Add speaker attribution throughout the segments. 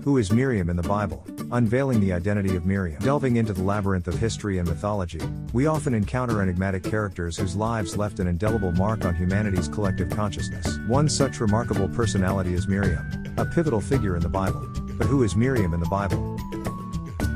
Speaker 1: Who is Miriam in the Bible? Unveiling the identity of Miriam. Delving into the labyrinth of history and mythology, we often encounter enigmatic characters whose lives left an indelible mark on humanity's collective consciousness. One such remarkable personality is Miriam, a pivotal figure in the Bible. But who is Miriam in the Bible?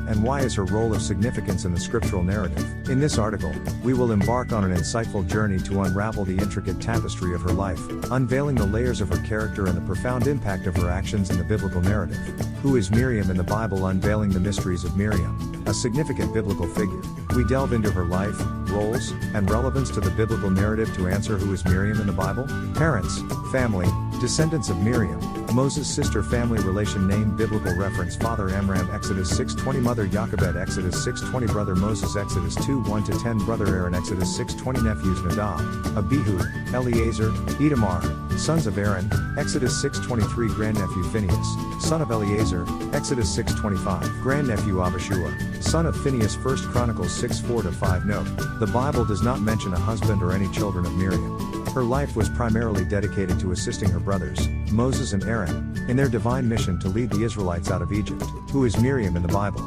Speaker 1: And why is her role of significance in the scriptural narrative? In this article, we will embark on an insightful journey to unravel the intricate tapestry of her life, unveiling the layers of her character and the profound impact of her actions in the biblical narrative. Who is Miriam in the Bible? Unveiling the mysteries of Miriam, a significant biblical figure. We delve into her life, roles, and relevance to the biblical narrative to answer who is Miriam in the Bible. Parents, family, descendants of Miriam, Moses' sister, family relation, name, biblical reference, father Amram, Exodus 6:20, mother Jochebed, Exodus 6:20, brother Moses, Exodus 2:1-10, brother Aaron, Exodus 6:20, nephews Nadab, Abihu, Eleazar, Itamar, sons of Aaron, Exodus 6:23, grandnephew Phinehas, son of Eleazar, Exodus 6:25, grandnephew Abishua, son of Phinehas, 1 Chronicles 6:4-5. Note, the Bible does not mention a husband or any children of Miriam. Her life was primarily dedicated to assisting her brothers, Moses and Aaron, in their divine mission to lead the Israelites out of Egypt. Who is Miriam in the Bible?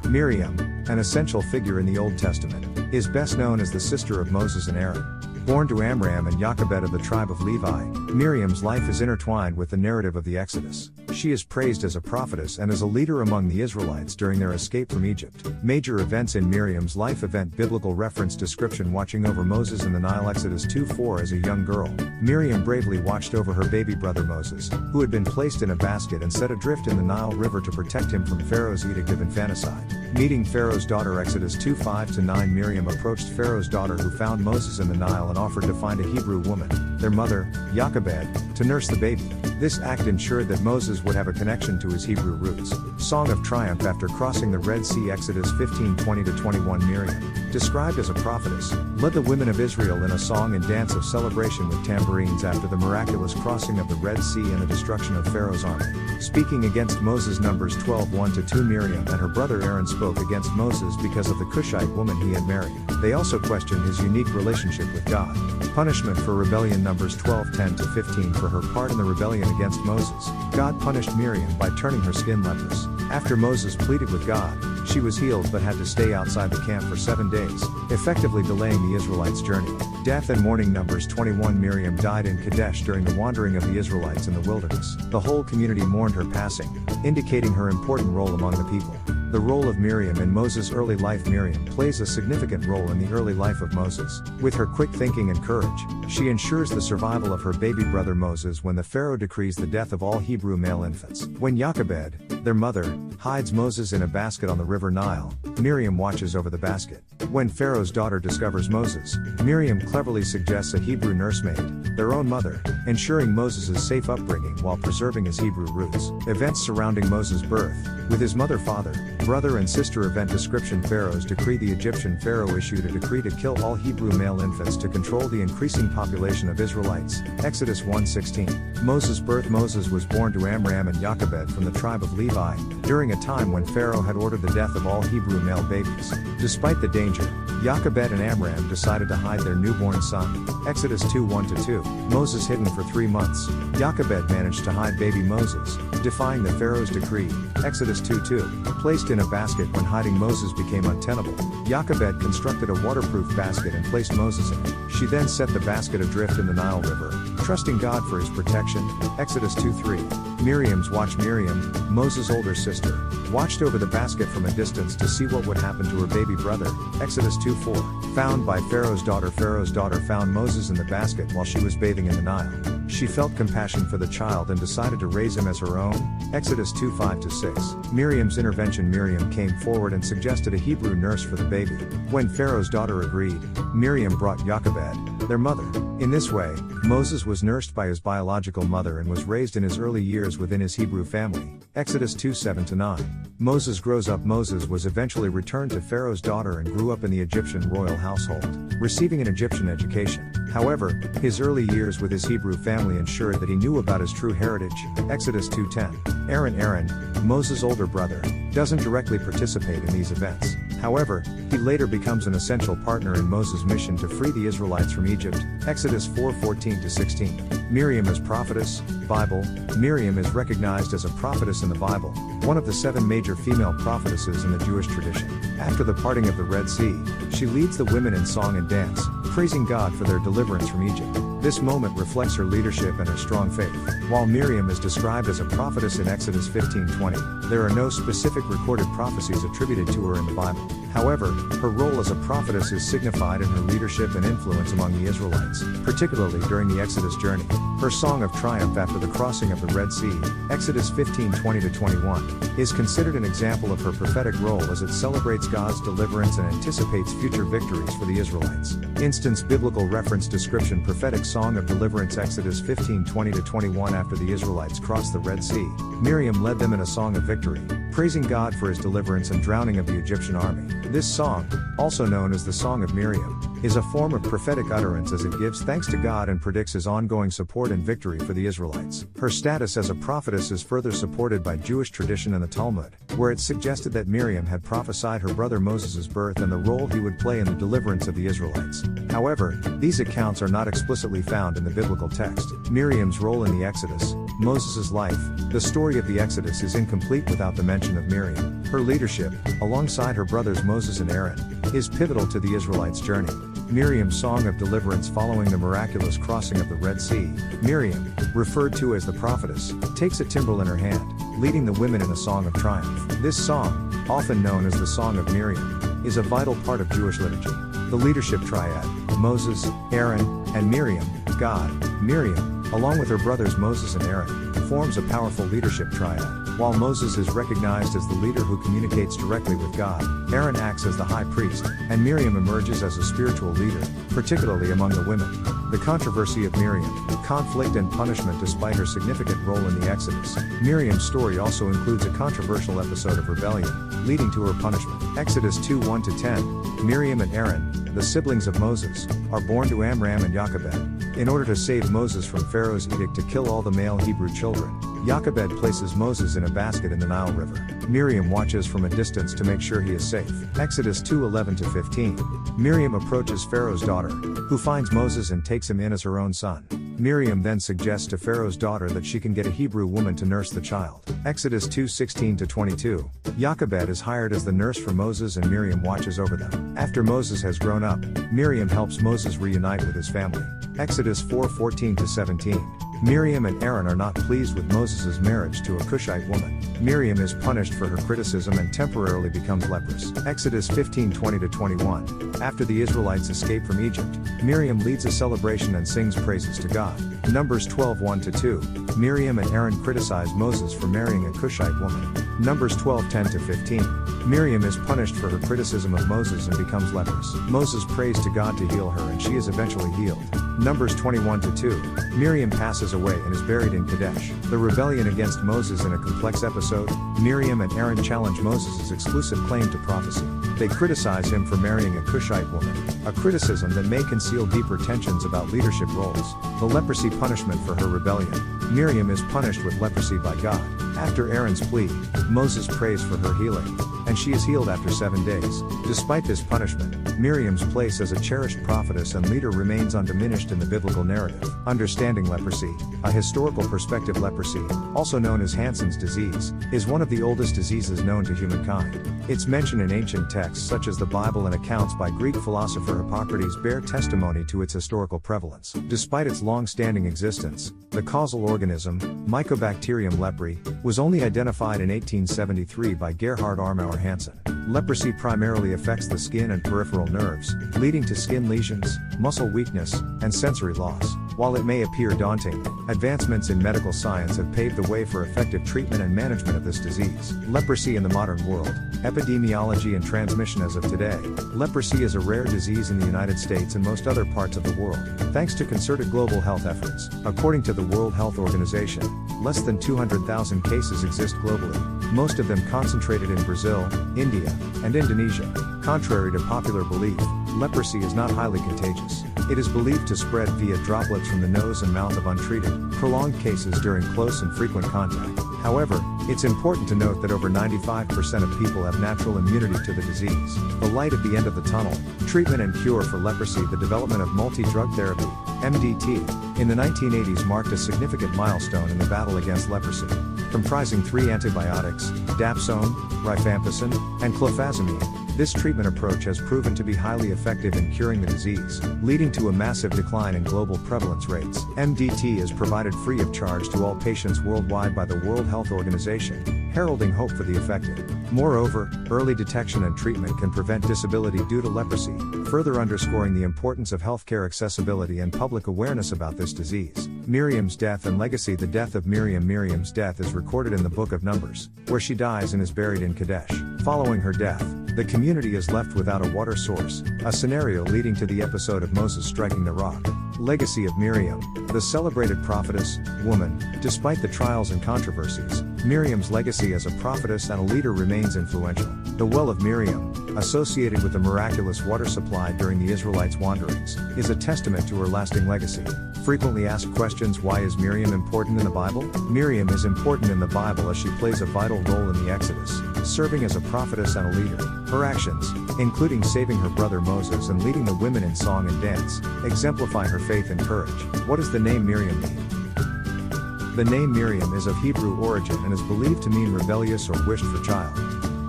Speaker 1: Miriam, an essential figure in the Old Testament, is best known as the sister of Moses and Aaron. Born to Amram and Jochebed of the tribe of Levi, Miriam's life is intertwined with the narrative of the Exodus. She is praised as a prophetess and as a leader among the Israelites during their escape from Egypt. Major events in Miriam's life event, biblical reference, description, watching over Moses in the Nile, Exodus 2:4. As a young girl, Miriam bravely watched over her baby brother Moses, who had been placed in a basket and set adrift in the Nile River to protect him from Pharaoh's edict of infanticide. Meeting Pharaoh's daughter, Exodus 2:5-9. Miriam approached Pharaoh's daughter, who found Moses in the Nile and offered to find a Hebrew woman, their mother, Jochebed, to nurse the baby. This act ensured that Moses would have a connection to his Hebrew roots. Song of Triumph after crossing the Red Sea, Exodus 15:20-21. Miriam, described as a prophetess, led the women of Israel in a song and dance of celebration with tambourines after the miraculous crossing of the Red Sea and the destruction of Pharaoh's army. Speaking against Moses, Numbers 12:1-2. Miriam and her brother Aaron spoke against Moses because of the Cushite woman he had married. They also questioned his unique relationship with God. Punishment for rebellion, Numbers 12:10-15. For her part in the rebellion against Moses, God punished Miriam by turning her skin leprous. After Moses pleaded with God, she was healed but had to stay outside the camp for 7 days, effectively delaying the Israelites' journey. Death and mourning, Numbers 21. Miriam died in Kadesh during the wandering of the Israelites in the wilderness. The whole community mourned her passing, indicating her important role among the people. The role of Miriam in Moses' early life. Miriam plays a significant role in the early life of Moses. With her quick thinking and courage, she ensures the survival of her baby brother Moses when the Pharaoh decrees the death of all Hebrew male infants. When Jochebed, their mother, hides Moses in a basket on the river Nile, Miriam watches over the basket. When Pharaoh's daughter discovers Moses, Miriam cleverly suggests a Hebrew nursemaid, their own mother, ensuring Moses' safe upbringing while preserving his Hebrew roots. Events surrounding Moses' birth. With his mother, father, brother and sister, event description, Pharaoh's decree. The Egyptian Pharaoh issued a decree to kill all Hebrew male infants to control the increasing population of Israelites. Exodus 1:16. Moses' birth. Moses was born to Amram and Jochebed from the tribe of Levi, during a time when Pharaoh had ordered the death of all Hebrew male babies. Despite the danger, Jochebed and Amram decided to hide their newborn son. Exodus 2:1-2. Moses hidden for 3 months. Jochebed managed to hide baby Moses, defying the Pharaoh's decree. Exodus 2:2. Placed in a basket when hiding Moses became untenable, Jochebed constructed a waterproof basket and placed Moses in it. She then set the basket adrift in the Nile River, trusting God for his protection. Exodus 2:3. Miriam's watch. Miriam, Moses' older sister, watched over the basket from a distance to see what would happen to her baby brother. Exodus 2:4. Found by Pharaoh's daughter. Pharaoh's daughter found Moses in the basket while she was bathing in the Nile. She felt compassion for the child and decided to raise him as her own. Exodus 2:5-6. Miriam's intervention. Miriam came forward and suggested a Hebrew nurse for the baby. When Pharaoh's daughter agreed, Miriam brought Jochebed, their mother. In this way, Moses was nursed by his biological mother and was raised in his early years within his Hebrew family. Exodus 2:7-9. Moses grows up. Moses was eventually returned to Pharaoh's daughter and grew up in the Egyptian royal household, receiving an Egyptian education. However, his early years with his Hebrew family ensured that he knew about his true heritage. Exodus 2:10. Aaron, Moses' older brother, doesn't directly participate in these events. However, he later becomes an essential partner in Moses' mission to free the Israelites from Egypt, Exodus 4:14-16. Miriam as prophetess, Bible. Miriam is recognized as a prophetess in the Bible, one of the 7 major female prophetesses in the Jewish tradition. After the parting of the Red Sea, she leads the women in song and dance, praising God for their deliverance from Egypt. This moment reflects her leadership and her strong faith. While Miriam is described as a prophetess in Exodus 15:20, there are no specific recorded prophecies attributed to her in the Bible. However, her role as a prophetess is signified in her leadership and influence among the Israelites, particularly during the Exodus journey. Her song of triumph after the crossing of the Red Sea, Exodus 15:20-21, is considered an example of her prophetic role as it celebrates God's deliverance and anticipates future victories for the Israelites. Instance biblical reference description prophetic song of deliverance Exodus 15:20-21 After the Israelites crossed the Red Sea, Miriam led them in a song of victory, praising God for his deliverance and drowning of the Egyptian army. This song, also known as the Song of Miriam, is a form of prophetic utterance as it gives thanks to God and predicts his ongoing support and victory for the Israelites. Her status as a prophetess is further supported by Jewish tradition and the Talmud, where it's suggested that Miriam had prophesied her brother Moses' birth and the role he would play in the deliverance of the Israelites. However, these accounts are not explicitly found in the biblical text. Miriam's role in the Exodus, Moses' life. The story of the Exodus is incomplete without the mention of Miriam. Her leadership, alongside her brothers Moses and Aaron, is pivotal to the Israelites' journey. Miriam's song of deliverance following the miraculous crossing of the Red Sea. Miriam, referred to as the prophetess, takes a timbrel in her hand, leading the women in a song of triumph. This song, often known as the Song of Miriam, is a vital part of Jewish liturgy. The leadership triad, Moses, Aaron, and Miriam, God. Miriam, along with her brothers Moses and Aaron, forms a powerful leadership triad. While Moses is recognized as the leader who communicates directly with God, Aaron acts as the high priest, and Miriam emerges as a spiritual leader, particularly among the women. The controversy of Miriam, conflict and punishment despite her significant role in the Exodus. Miriam's story also includes a controversial episode of rebellion, leading to her punishment. Exodus 2:1-10, Miriam and Aaron, the siblings of Moses, are born to Amram and Jochebed. In order to save Moses from Pharaoh's edict to kill all the male Hebrew children, Jochebed places Moses in a basket in the Nile River. Miriam watches from a distance to make sure he is safe. Exodus 2:11-15. Miriam approaches Pharaoh's daughter, who finds Moses and takes him in as her own son. Miriam then suggests to Pharaoh's daughter that she can get a Hebrew woman to nurse the child. Exodus 2:16-22. Jochebed is hired as the nurse for Moses and Miriam watches over them. After Moses has grown up, Miriam helps Moses reunite with his family. Exodus 4:14-17. Miriam and Aaron are not pleased with Moses' marriage to a Cushite woman. Miriam is punished for her criticism and temporarily becomes leprous. Exodus 15:20-21. After the Israelites escape from Egypt, Miriam leads a celebration and sings praises to God. Numbers 12:1-2. Miriam and Aaron criticize Moses for marrying a Cushite woman. Numbers 12:10-15. Miriam is punished for her criticism of Moses and becomes leprous. Moses prays to God to heal her and she is eventually healed. Numbers 21-2. Miriam passes away and is buried in Kadesh. The rebellion against Moses in a complex episode, Miriam and Aaron challenge Moses' exclusive claim to prophecy. They criticize him for marrying a Cushite woman, a criticism that may conceal deeper tensions about leadership roles. The leprosy punishment for her rebellion. Miriam is punished with leprosy by God. After Aaron's plea, Moses prays for her healing, and she is healed after 7 days. Despite this punishment, Miriam's place as a cherished prophetess and leader remains undiminished in the biblical narrative. Understanding leprosy, a historical perspective. Leprosy, also known as Hansen's disease, is one of the oldest diseases known to humankind. Its mention in ancient texts such as the Bible and accounts by Greek philosopher Hippocrates bear testimony to its historical prevalence. Despite its long-standing existence, the causal organism, Mycobacterium leprae, was only identified in 1873 by Gerhard Armauer Hansen. Leprosy primarily affects the skin and peripheral nerves, leading to skin lesions, muscle weakness, and sensory loss. While it may appear daunting, advancements in medical science have paved the way for effective treatment and management of this disease. Leprosy in the modern world, epidemiology and transmission. As of today, leprosy is a rare disease in the United States and most other parts of the world, thanks to concerted global health efforts. According to the World Health Organization, less than 200,000 cases exist globally, most of them concentrated in Brazil, India, and Indonesia. Contrary to popular belief, leprosy is not highly contagious. It is believed to spread via droplets from the nose and mouth of untreated, prolonged cases during close and frequent contact. However, It's important to note that over 95% of people have natural immunity to the disease. The light at the end of the tunnel, treatment and cure for leprosy. The development of multi-drug therapy, MDT, in the 1980s marked a significant milestone in the battle against leprosy. Comprising 3 antibiotics, dapsone, rifampicin, and clofazimine, this treatment approach has proven to be highly effective in curing the disease, leading to a massive decline in global prevalence rates. MDT is provided free of charge to all patients worldwide by the World Health Organization, heralding hope for the affected. Moreover, early detection and treatment can prevent disability due to leprosy, further underscoring the importance of healthcare accessibility and public awareness about this disease. Miriam's death and legacy. The death of Miriam. Miriam's death is recorded in the Book of Numbers, where she dies and is buried in Kadesh. Following her death, the community is left without a water source, a scenario leading to the episode of Moses striking the rock. Legacy of Miriam, the celebrated prophetess, woman. Despite the trials and controversies, Miriam's legacy as a prophetess and a leader remains influential. The well of Miriam, associated with the miraculous water supply during the Israelites' wanderings, is a testament to her lasting legacy. Frequently asked questions. Why is Miriam important in the Bible? Miriam is important in the Bible as she plays a vital role in the Exodus, serving as a prophetess and a leader. Her actions, including saving her brother Moses and leading the women in song and dance, exemplify her faith and courage. What does the name Miriam mean? The name Miriam is of Hebrew origin and is believed to mean rebellious or wished for child.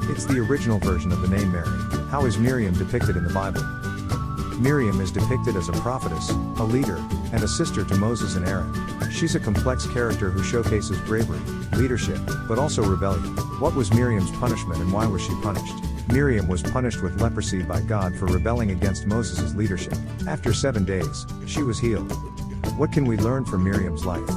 Speaker 1: It's the original version of the name Mary. How is Miriam depicted in the Bible? Miriam is depicted as a prophetess, a leader, and a sister to Moses and Aaron. She's a complex character who showcases bravery, leadership, but also rebellion. What was Miriam's punishment and why was she punished? Miriam was punished with leprosy by God for rebelling against Moses' leadership. After 7 days, she was healed. What can we learn from Miriam's life?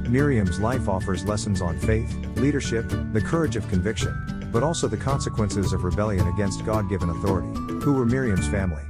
Speaker 1: Miriam's life offers lessons on faith, leadership, the courage of conviction, but also the consequences of rebellion against God-given authority. Who were Miriam's family?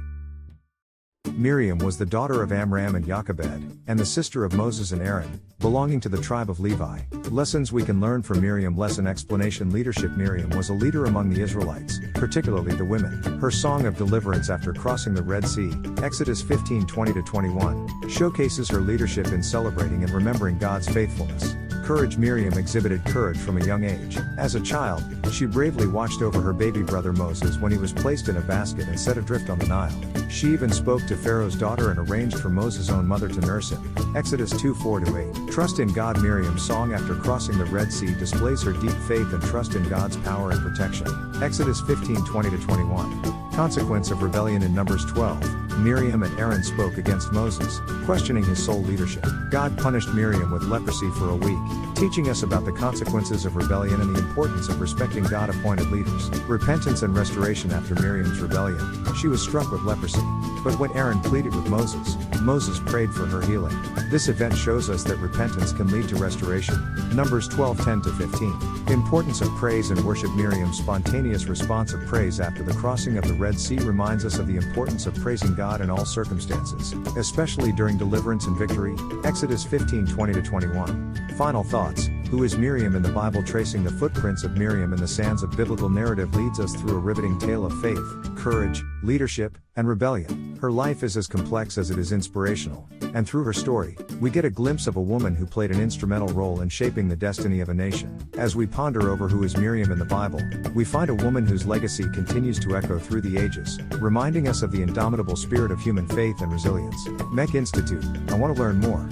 Speaker 1: Miriam was the daughter of Amram and Jochebed, and the sister of Moses and Aaron, belonging to the tribe of Levi. Lessons we can learn from Miriam. Lesson explanation. Leadership. Miriam was a leader among the Israelites, particularly the women. Her song of deliverance after crossing the Red Sea, Exodus 15:20-21, showcases her leadership in celebrating and remembering God's faithfulness. Courage. Miriam exhibited courage from a young age. As a child, she bravely watched over her baby brother Moses when he was placed in a basket and set adrift on the Nile. She even spoke to Pharaoh's daughter and arranged for Moses' own mother to nurse him. Exodus 2:4-8. Trust in God. Miriam's song after crossing the Red Sea displays her deep faith and trust in God's power and protection. Exodus 15:20-21. Consequence of rebellion. In Numbers 12, Miriam and Aaron spoke against Moses, questioning his sole leadership. God punished Miriam with leprosy for a week, teaching us about the consequences of rebellion and the importance of respecting God-appointed leaders. Repentance and restoration. After Miriam's rebellion, she was struck with leprosy. But when Aaron pleaded with Moses, Moses prayed for her healing. This event shows us that repentance can lead to restoration. Numbers 12:10-15. Importance of praise and worship. Miriam's spontaneous response of praise after the crossing of the Red Sea reminds us of the importance of praising God in all circumstances, especially during deliverance and victory. Exodus 15:20-21. Final thoughts. Who is Miriam in the Bible? Tracing the footprints of Miriam in the sands of biblical narrative leads us through a riveting tale of faith, courage, leadership, and rebellion. Her life is as complex as it is inspirational, and through her story, we get a glimpse of a woman who played an instrumental role in shaping the destiny of a nation. As we ponder over who is Miriam in the Bible, we find a woman whose legacy continues to echo through the ages, reminding us of the indomitable spirit of human faith and resilience. Mech Institute. I want to learn more.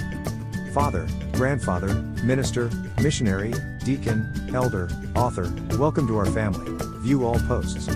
Speaker 1: Father, grandfather, minister, missionary, deacon, elder, author, welcome to our family. View all posts.